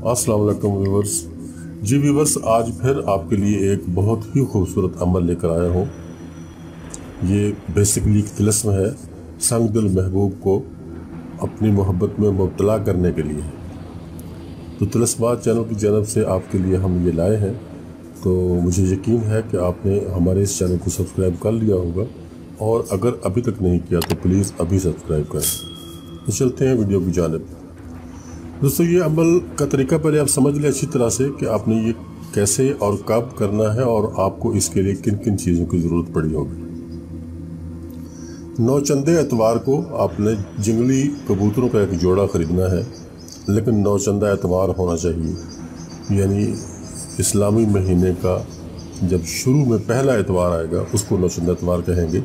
अस्सलाम वालेकुम व्यूवर्स। जी व्यूवर्स, आज फिर आपके लिए एक बहुत ही खूबसूरत अमल लेकर आया हूँ। ये बेसिकली एक तिलिस्म है, संग दिल महबूब को अपनी मोहब्बत में मुब्तला करने के लिए। तो तिलिस्मात चैनल की जानब से आपके लिए हम ये लाए हैं। तो मुझे यकीन है कि आपने हमारे इस चैनल को सब्सक्राइब कर लिया होगा, और अगर अभी तक नहीं किया तो प्लीज़ अभी सब्सक्राइब करें। तो चलते हैं वीडियो की जानिब। दोस्तों, ये अमल का तरीका पहले आप समझ लें अच्छी तरह से कि आपने ये कैसे और कब करना है और आपको इसके लिए किन किन चीज़ों की ज़रूरत पड़ी होगी। नौचंदे एतवार को आपने जंगली कबूतरों का एक जोड़ा ख़रीदना है, लेकिन नौचंदा एतवार होना चाहिए। यानी इस्लामी महीने का जब शुरू में पहला एतवार आएगा उसको नौचंदा एतवार कहेंगे।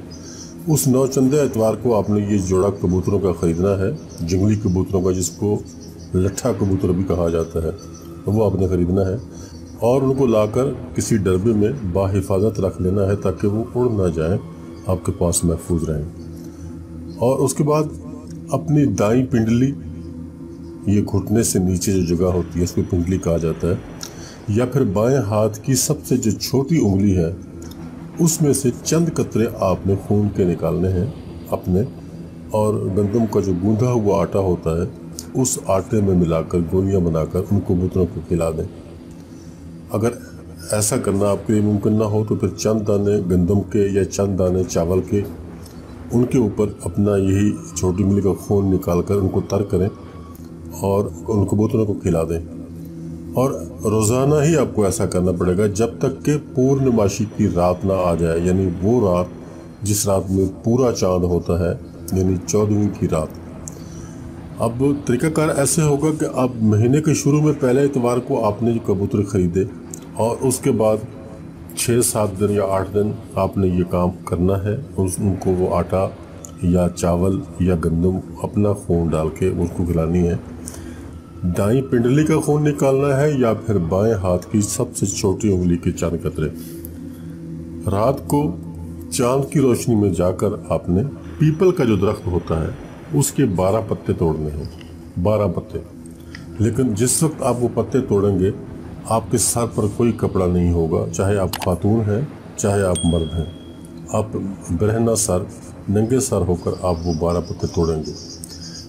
उस नौचंदे एतवार को आपने ये जोड़ा कबूतरों का ख़रीदना है, जंगली कबूतरों का, जिसको लट्ठा कबूतर भी कहा जाता है। तो वो आपने ख़रीदना है और उनको लाकर किसी डरबे में बाहिफाजत रख लेना है ताकि वो उड़ ना जाएं, आपके पास महफूज रहें। और उसके बाद अपनी दाईं पिंडली, ये घुटने से नीचे जो जगह होती है उसको पिंडली कहा जाता है, या फिर बाएं हाथ की सबसे जो छोटी उंगली है उसमें से चंद कतरे आपने खून के निकालने हैं अपने, और गंदम का जो गूंधा हुआ आटा होता है उस आटे में मिलाकर गोलियां बनाकर उन कबूतरों को खिला दें। अगर ऐसा करना आपके लिए मुमकिन ना हो तो फिर चंद दाने गंदम के या चंद दाने चावल के, उनके ऊपर अपना यही छोटी उंगली का खून निकाल कर उनको तर करें और उन कबूतरों को खिला दें। और रोज़ाना ही आपको ऐसा करना पड़ेगा जब तक कि पूर्णमासी की रात ना आ जाए, यानी वो रात जिस रात में पूरा चाँद होता है, यानी 14वीं की रात। अब तरीक़ाकार ऐसे होगा कि अब महीने के शुरू में पहले इतवार को आपने जो कबूतर ख़रीदे और उसके बाद 6-7 दिन या 8 दिन आपने ये काम करना है। उनको वो आटा या चावल या गंदम अपना खून डाल के उसको खिलानी है। दाईं पिंडली का खून निकालना है या फिर बाएं हाथ की सबसे छोटी उंगली के चंद कतरे। रात को चांद की रोशनी में जाकर आपने पीपल का जो दरख्त होता है उसके 12 पत्ते तोड़ने हैं, 12 पत्ते। लेकिन जिस वक्त आप वो पत्ते तोड़ेंगे आपके सर पर कोई कपड़ा नहीं होगा, चाहे आप खातून हैं चाहे आप मर्द हैं। आप बरहना सर, नंगे सर होकर आप वो 12 पत्ते तोड़ेंगे।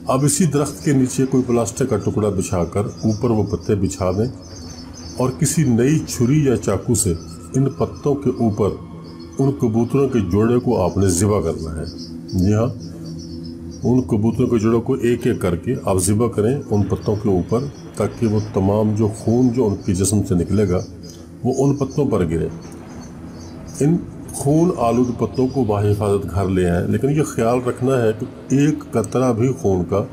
अब इसी दरख्त के नीचे कोई प्लास्टिक का टुकड़ा बिछाकर ऊपर वो पत्ते बिछा दें और किसी नई छुरी या चाकू से इन पत्तों के ऊपर उन कबूतरों के जोड़े को आपने ज़िबा करना है। जी हाँ, उन कबूतरों के जोड़ों को एक एक करके आप ज़िबा करें उन पत्तों के ऊपर, ताकि वो तमाम जो खून जो उनके जिस्म से निकलेगा वो उन पत्तों पर गिरे। इन खून आलूद पत्तों को बाहिफाजत घर ले आएँ, लेकिन ये ख्याल रखना है कि एक कतरा भी खून का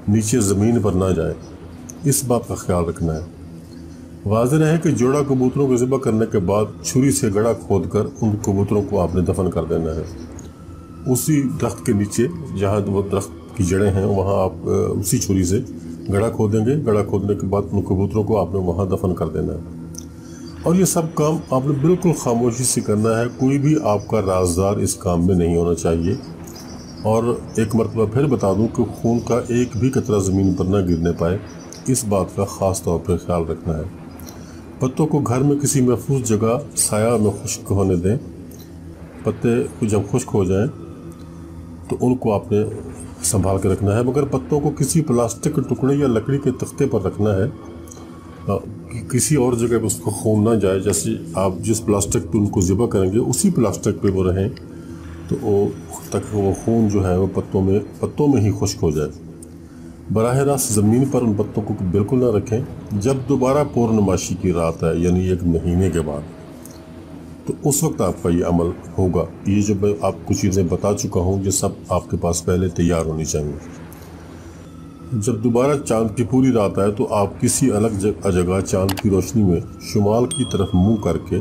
नीचे ज़मीन पर ना जाए, इस बात का ख्याल रखना है। वाज़ेह रहे कि जोड़ा कबूतरों को ज़िबा करने के बाद छुरी से गड़ा खोदकर उन कबूतरों को आपने दफन कर देना है। उसी दरख्त के नीचे जहाँ वो दरख्त की जड़ें हैं वहाँ आप उसी छुरी से गड़ा खोदेंगे। गड़ा खोदने के बाद उन कबूतरों को आपने वहाँ दफन कर देना है। और ये सब काम आपने बिल्कुल खामोशी से करना है, कोई भी आपका राजदार इस काम में नहीं होना चाहिए। और एक मरतबा फिर बता दूं कि खून का एक भी कतरा ज़मीन पर ना गिरने पाए, इस बात का ख़ास तौर पर ख्याल रखना है। पत्तों को घर में किसी महफूज जगह साया में खुश्क होने दें। पत्ते जब खुश्क हो जाएं तो उनको आपने संभाल के रखना है, मगर पत्तों को किसी प्लास्टिक के टुकड़े या लकड़ी के तख्ते पर रखना है, किसी और जगह पर उसको खून ना जाए। जैसे आप जिस प्लास्टिक पे उनको ज़िबा करेंगे उसी प्लास्टिक पे वो रहें, तो वो तक वो खून जो है वो पत्तों में ही खुश्क हो जाए। बराह रास्त ज़मीन पर उन पत्तों को बिल्कुल ना रखें। जब दोबारा पूर्णमासी की रात है, यानी एक महीने के बाद, तो उस वक्त आपका ये अमल होगा। ये जो मैं आपको चीज़ें बता चुका हूँ ये सब आपके पास पहले तैयार होनी चाहिए। जब दोबारा चांद की पूरी रात आए तो आप किसी अलग जगह चांद की रोशनी में शुमाल की तरफ मुंह करके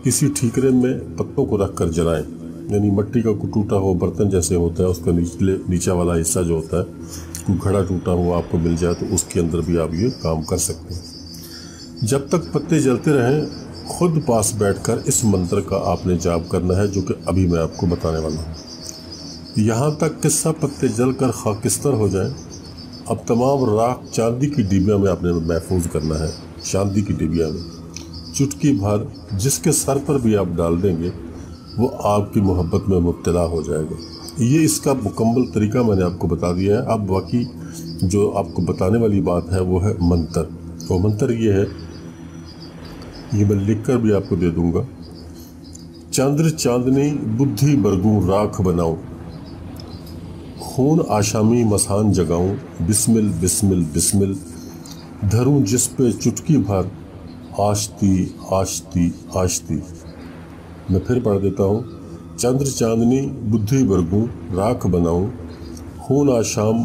किसी ठीकरे में पत्तों को रख कर जलाएँ। यानी मिट्टी का कोई टूटा हुआ बर्तन जैसे होता है उसका नीचा वाला हिस्सा जो होता है, कोई घड़ा टूटा हुआ आपको मिल जाए तो उसके अंदर भी आप ये काम कर सकते हैं। जब तक पत्ते जलते रहें खुद पास बैठकर इस मंत्र का आपने जाप करना है, जो कि अभी मैं आपको बताने वाला हूँ। यहाँ तक कि सब पत्ते जलकर खाकिस्तर हो जाएं अब तमाम राख चांदी की डिबिया में आपने महफूज करना है। चांदी की डिबिया में चुटकी भर जिसके सर पर भी आप डाल देंगे वो आपकी मोहब्बत में मुब्तला हो जाएगा। ये इसका मुकम्मल तरीका मैंने आपको बता दिया है। अब बाकी जो आपको बताने वाली बात है वो है मंत्र। वो मंत्र ये है, ये मैं लिख कर भी आपको दे दूंगा। चंद्र चांदनी बुद्धि बरगूं राख बनाऊं, खून आशामी मसान जगाऊं, बिस्मिल बिस्मिल बिस्मिल, धरूं जिस पे चुटकी भर आश्ती आश्ती आश्ती। मैं फिर पढ़ देता हूँ। चंद्र चांदनी बुद्धि बरगूं राख बनाऊं, खून आशाम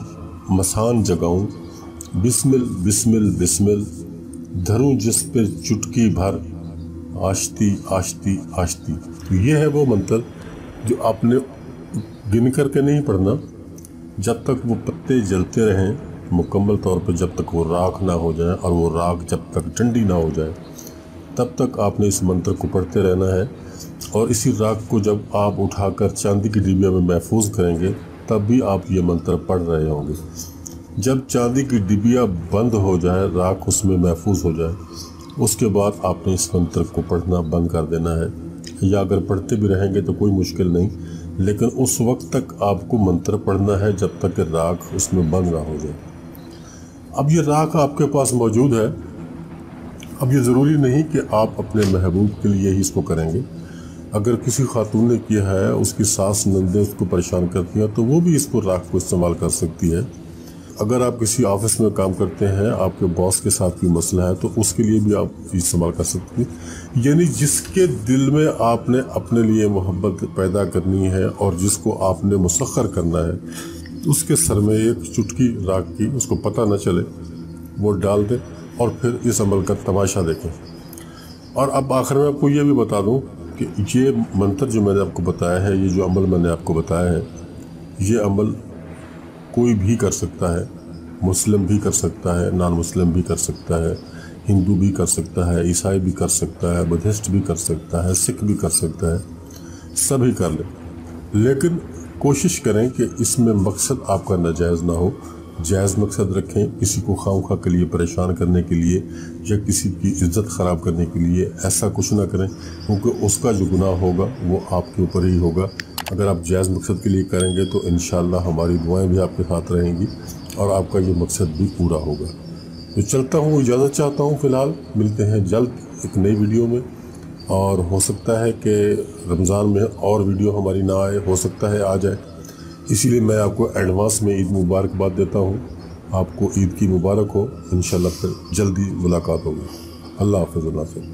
मसान जगाऊं, बिस्मिल बिस्मिल बिस्मिल, धरूं जिस पे चुटकी भर आश्ती आश्ती आश्ती। तो ये है वो मंत्र जो आपने गिन करके नहीं पढ़ना। जब तक वो पत्ते जलते रहें मुकम्मल तौर पर, जब तक वो राख ना हो जाए और वो राख जब तक ठंडी ना हो जाए, तब तक आपने इस मंत्र को पढ़ते रहना है। और इसी राख को जब आप उठाकर चांदी की डिबिया में महफूज करेंगे तब भी आप ये मंत्र पढ़ रहे होंगे। जब चांदी की डिबिया बंद हो जाए, राख उसमें महफूज हो जाए, उसके बाद आपने इस मंत्र को पढ़ना बंद कर देना है। या अगर पढ़ते भी रहेंगे तो कोई मुश्किल नहीं, लेकिन उस वक्त तक आपको मंत्र पढ़ना है जब तक कि राख उसमें बंद ना हो जाए। अब ये राख आपके पास मौजूद है। अब ये ज़रूरी नहीं कि आप अपने महबूब के लिए ही इसको करेंगे। अगर किसी खातून ने किया है, उसकी सास नंदे उसको परेशान करती हैं, तो वो भी इसको राख को इस्तेमाल कर सकती है। अगर आप किसी ऑफिस में काम करते हैं, आपके बॉस के साथ कोई मसला है, तो उसके लिए भी आप इस्तेमाल कर सकते हैं। यानी जिसके दिल में आपने अपने लिए मोहब्बत पैदा करनी है और जिसको आपने मुसख्खर करना है, उसके सर में एक चुटकी राख की, उसको पता न चले, वो डाल दें और फिर इस अमल का तमाशा देखें। और अब आखिर में आपको ये भी बता दूं कि ये मंत्र जो मैंने आपको बताया है, ये जो अमल मैंने आपको बताया है, ये अमल कोई भी कर सकता है। मुस्लिम भी कर सकता है, नॉन मुस्लिम भी कर सकता है, हिंदू भी कर सकता है, ईसाई भी कर सकता है, बुद्धिस्ट भी कर सकता है, सिख भी कर सकता है, सभी कर लें। लेकिन कोशिश करें कि इसमें मकसद आपका नाजायज़ ना हो। जायज़ मकसद रखें। किसी को खामखा के लिए परेशान करने के लिए या किसी की इज्जत ख़राब करने के लिए ऐसा कुछ ना करें, क्योंकि उसका जो गुनाह होगा वो आपके ऊपर ही होगा। अगर आप जायज़ मकसद के लिए करेंगे तो इंशाअल्लाह हमारी दुआएं भी आपके साथ रहेंगी और आपका ये मकसद भी पूरा होगा। तो चलता हूँ, इजाज़त चाहता हूँ। फ़िलहाल मिलते हैं जल्द एक नई वीडियो में, और हो सकता है कि रमज़ान में और वीडियो हमारी ना आए, हो सकता है आ जाए। इसीलिए मैं आपको एडवांस में ईद मुबारकबाद देता हूँ। आपको ईद की मुबारक हो। इंशाअल्लाह फिर जल्दी मुलाकात होगी। अल्लाह हाफ़िज़।